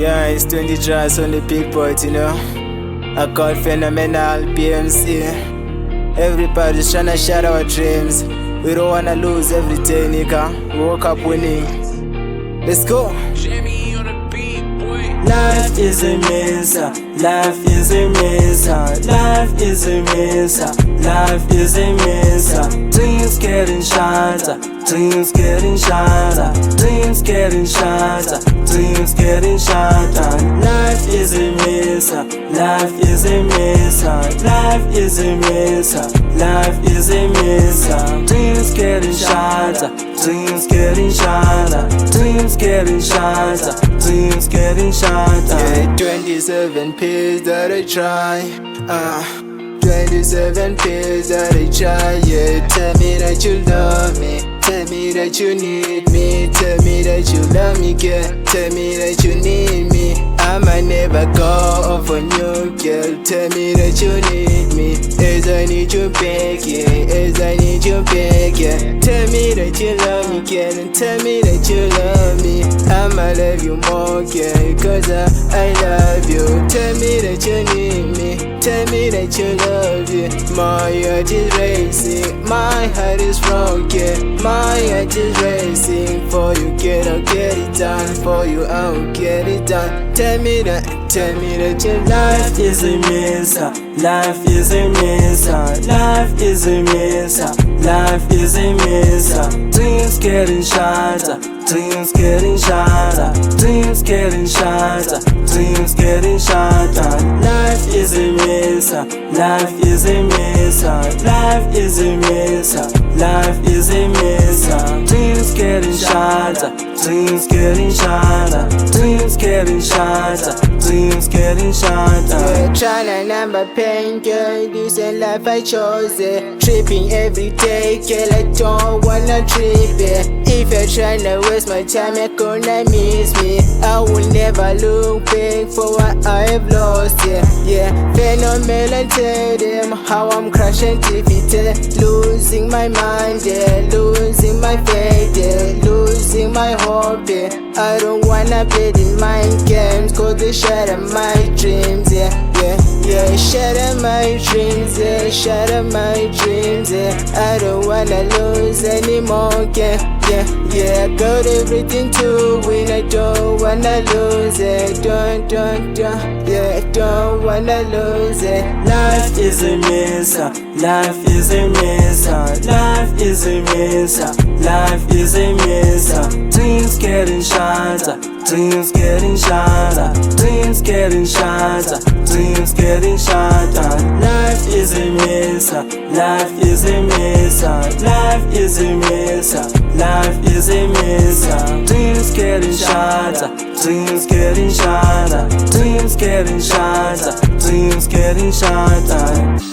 Yeah, it's 20 tracks on the big pot, you know. I call phenomenal BMC. Everybody's tryna share our dreams. We don't wanna lose every day, nigga. We woke up winning. Let's go. Jamie on the beat, boy. Life is a mess, life is a mess, life is a mess, life is a mess. Dreams getting shattered, dreams getting shattered, dreams getting shattered, dreams getting shattered. Life is a mess, life is a mess, life is a mess, life is a mess. Dreams getting shattered, dreams getting shattered, dreams getting shattered, dreams getting shattered. Yeah, 27 pills that I try. 27 pills that I try. Yeah, tell me that you love me. Tell me that you need me. Tell me that you love me, girl. Tell me that you need me. I might never go off on you, girl. Tell me that you need me. As I need you back, yeah. As I need you back, yeah. Tell me that you love me, girl. And tell me that you love me. I'ma love you more, girl. Cause I love you. Tell me that you need me. Tell me that you love it. My heart is racing, my heart is broken. My heart is racing. For you, girl, I'll get it done. For you, I'll get it done. Tell me that your life is a mess, life is a mess, life is a mess, life is a mess. Dreams getting shattered, dreams getting shattered, dreams getting shattered, dreams getting shattered. Life is a mess, life is a mess, life is a mess, life is a mess. Dreams getting shattered, dreams getting shattered, dreams getting shattered, dreams getting shattered. Yeah, tryna number pain, girl. This ain't life I chose it. Tripping every day, girl. I don't wanna trip it. If you're tryna waste my time, you're gonna miss me. I will never look back for what I have lost, yeah. Yeah, phenomenal, tell them how I'm crashing defeated. Losing my mind, yeah. Losing my faith, yeah. Losing my hope, yeah. I don't wanna play these mind games, cause they shatter my dreams, yeah. Yeah, yeah, shatter my dreams, yeah. Shatter my dreams, yeah. I don't wanna lose anymore, yeah. Yeah, yeah, I got everything to win. I don't wanna lose it. Don't, yeah, I don't wanna lose it. Life is a mess, life is a mess, life is a mess, life is a mess. Dreams getting shattered, dreams getting shattered, dreams getting shattered, dreams getting shattered. Life is a mess, life is a mess, life is a mess, life is a mess. Dreams getting shattered, dreams getting shattered, dreams getting shattered, dreams getting shattered.